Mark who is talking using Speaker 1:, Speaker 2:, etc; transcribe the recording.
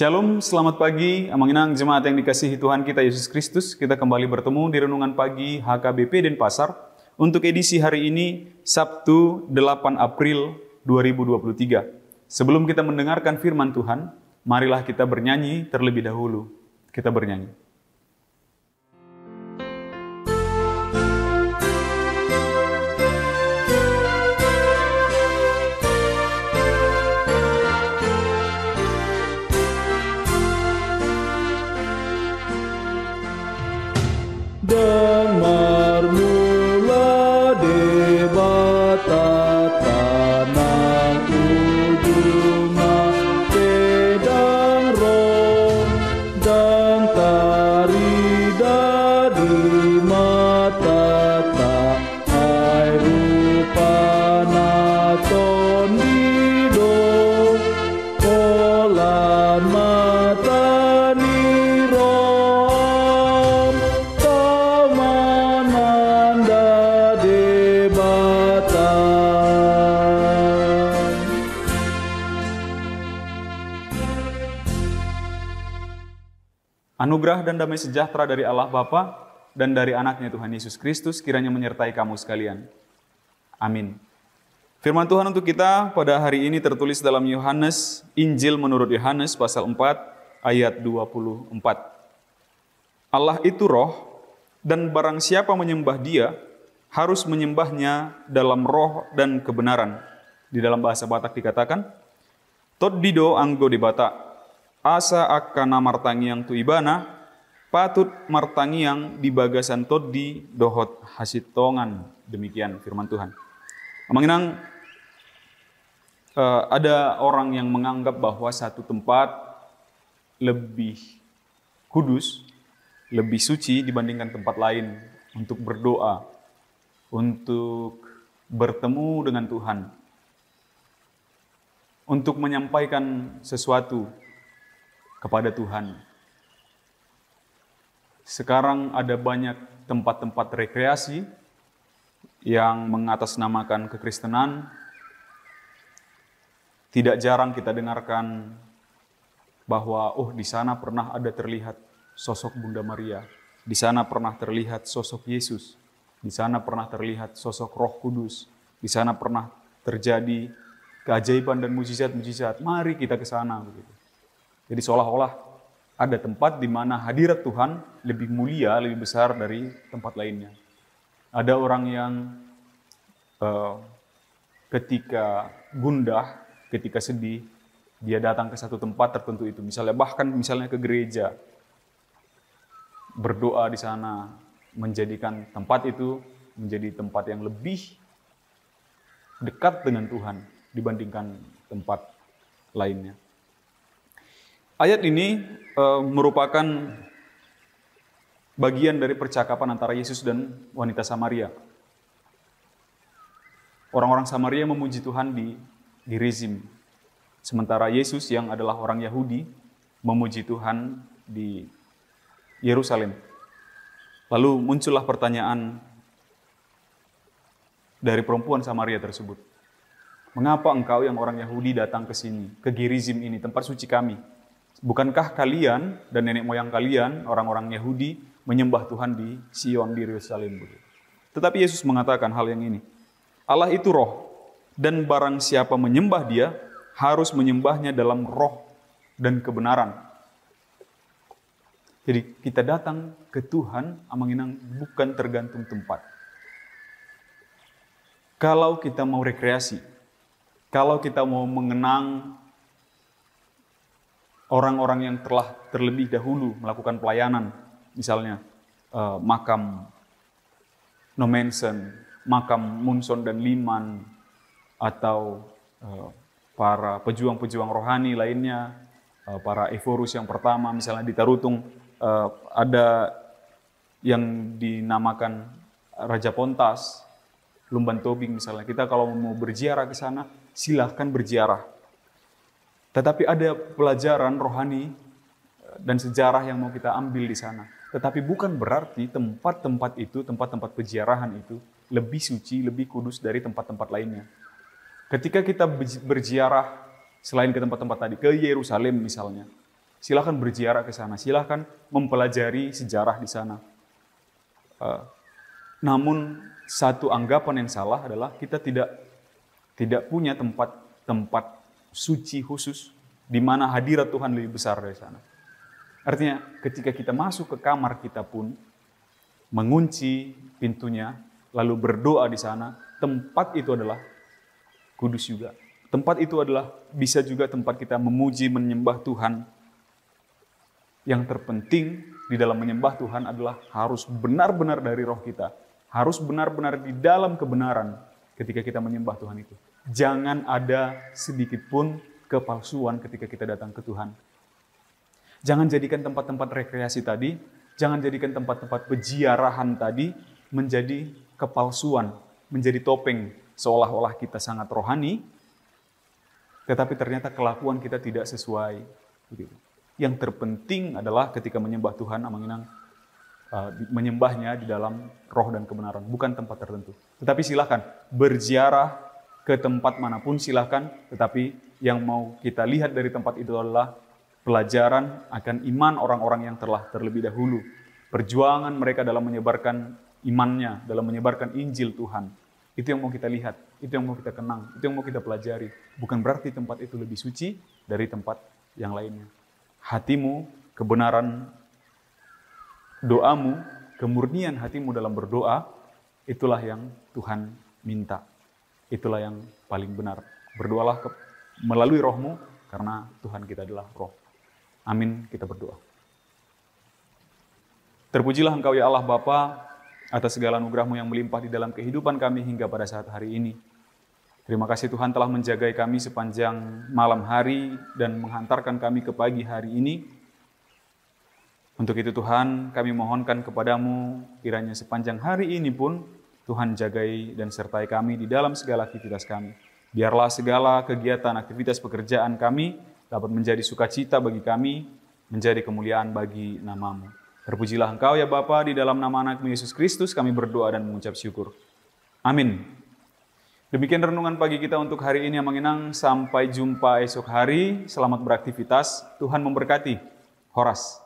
Speaker 1: Shalom, selamat pagi, Amanginang jemaat yang dikasihi Tuhan kita Yesus Kristus. Kita kembali bertemu di Renungan Pagi HKBP Denpasar untuk edisi hari ini, Sabtu 8 April 2023. Sebelum kita mendengarkan firman Tuhan, marilah kita bernyanyi terlebih dahulu. Kita bernyanyi.
Speaker 2: Dengar mula debata tanah ujungnya pedang roh dan tari dari mata tak air rupa naton dido kolan mata
Speaker 1: Anugerah dan damai sejahtera dari Allah Bapa dan dari anaknya Tuhan Yesus Kristus kiranya menyertai kamu sekalian. Amin. Firman Tuhan untuk kita pada hari ini tertulis dalam Yohanes, Injil menurut Yohanes pasal 4 ayat 24. Allah itu roh dan barang siapa menyembah Dia harus menyembahnya dalam roh dan kebenaran. Di dalam bahasa Batak dikatakan, Tot dido anggo di Batak. Asa akana martangiang tu ibana, patut martangiang di bagasan todi dohot hasitongan. Demikian firman Tuhan. Amanginang, ada orang yang menganggap bahwa satu tempat lebih kudus, lebih suci dibandingkan tempat lain untuk berdoa, untuk bertemu dengan Tuhan, untuk menyampaikan sesuatu kepada Tuhan. Sekarang ada banyak tempat-tempat rekreasi yang mengatasnamakan kekristenan. Tidak jarang kita dengarkan bahwa di sana pernah ada terlihat sosok Bunda Maria, di sana pernah terlihat sosok Yesus, di sana pernah terlihat sosok Roh Kudus, di sana pernah terjadi keajaiban dan mujizat-mujizat. Mari kita ke sana begitu. Jadi seolah-olah ada tempat di mana hadirat Tuhan lebih mulia, lebih besar dari tempat lainnya. Ada orang yang ketika gundah, ketika sedih, dia datang ke satu tempat tertentu itu. Misalnya ke gereja, berdoa di sana, menjadikan tempat itu menjadi tempat yang lebih dekat dengan Tuhan dibandingkan tempat lainnya. Ayat ini merupakan bagian dari percakapan antara Yesus dan wanita Samaria. Orang-orang Samaria memuji Tuhan di Gerizim. Sementara Yesus yang adalah orang Yahudi memuji Tuhan di Yerusalem. Lalu muncullah pertanyaan dari perempuan Samaria tersebut. Mengapa engkau yang orang Yahudi datang ke sini, ke Gerizim ini, tempat suci kami? Bukankah kalian dan nenek moyang kalian, orang-orang Yahudi, menyembah Tuhan di Sion, di Yerusalem? Tetapi Yesus mengatakan hal yang ini. Allah itu roh, dan barang siapa menyembah Dia, harus menyembahnya dalam roh dan kebenaran. Jadi kita datang ke Tuhan, Amanginang, bukan tergantung tempat. Kalau kita mau rekreasi, kalau kita mau mengenang orang-orang yang telah terlebih dahulu melakukan pelayanan, misalnya makam Nomensen, makam Munson dan Liman, atau para pejuang-pejuang rohani lainnya, para Evorus yang pertama, misalnya di Tarutung, ada yang dinamakan Raja Pontas, Lumban Tobing misalnya. Kita kalau mau berziarah ke sana, silahkan berziarah. Tetapi ada pelajaran rohani dan sejarah yang mau kita ambil di sana. Tetapi bukan berarti tempat-tempat itu, tempat-tempat peziarahan itu lebih suci, lebih kudus dari tempat-tempat lainnya. Ketika kita berziarah selain ke tempat-tempat tadi, ke Yerusalem misalnya, Silahkan berziarah ke sana, silahkan mempelajari sejarah di sana. Namun satu anggapan yang salah adalah kita tidak punya tempat suci khusus di mana hadirat Tuhan lebih besar dari sana. Artinya ketika kita masuk ke kamar kita pun mengunci pintunya, lalu berdoa di sana, tempat itu adalah kudus juga. Tempat itu adalah bisa juga tempat kita memuji, menyembah Tuhan. Yang terpenting di dalam menyembah Tuhan adalah harus benar-benar dari roh kita. Harus benar-benar di dalam kebenaran ketika kita menyembah Tuhan itu. Jangan ada sedikit pun kepalsuan ketika kita datang ke Tuhan. Jangan jadikan tempat-tempat rekreasi tadi, jangan jadikan tempat-tempat peziarahan tadi menjadi kepalsuan, menjadi topeng seolah-olah kita sangat rohani, tetapi ternyata kelakuan kita tidak sesuai. Yang terpenting adalah ketika menyembah Tuhan, menyembahnya di dalam roh dan kebenaran, bukan tempat tertentu. Tetapi silakan berziarah ke tempat manapun silakan, tetapi yang mau kita lihat dari tempat itu adalah pelajaran akan iman orang-orang yang telah terlebih dahulu. Perjuangan mereka dalam menyebarkan imannya, dalam menyebarkan Injil Tuhan. Itu yang mau kita lihat, itu yang mau kita kenang, itu yang mau kita pelajari. Bukan berarti tempat itu lebih suci dari tempat yang lainnya. Hatimu, kebenaran doamu, kemurnian hatimu dalam berdoa, itulah yang Tuhan minta. Itulah yang paling benar. Berdoalah melalui rohmu, karena Tuhan kita adalah roh. Amin, kita berdoa. Terpujilah Engkau ya Allah Bapa, atas segala anugerah-Mu yang melimpah di dalam kehidupan kami hingga pada saat hari ini. Terima kasih Tuhan telah menjagai kami sepanjang malam hari dan menghantarkan kami ke pagi hari ini. Untuk itu Tuhan, kami mohonkan kepadamu, kiranya sepanjang hari ini pun Tuhan jagai dan sertai kami di dalam segala aktivitas kami. Biarlah segala kegiatan, aktivitas pekerjaan kami dapat menjadi sukacita bagi kami, menjadi kemuliaan bagi nama-Mu. Terpujilah Engkau ya Bapa, di dalam nama anak-Mu Yesus Kristus kami berdoa dan mengucap syukur. Amin. Demikian renungan pagi kita untuk hari ini, Amang Inang. Sampai jumpa esok hari. Selamat beraktivitas. Tuhan memberkati. Horas.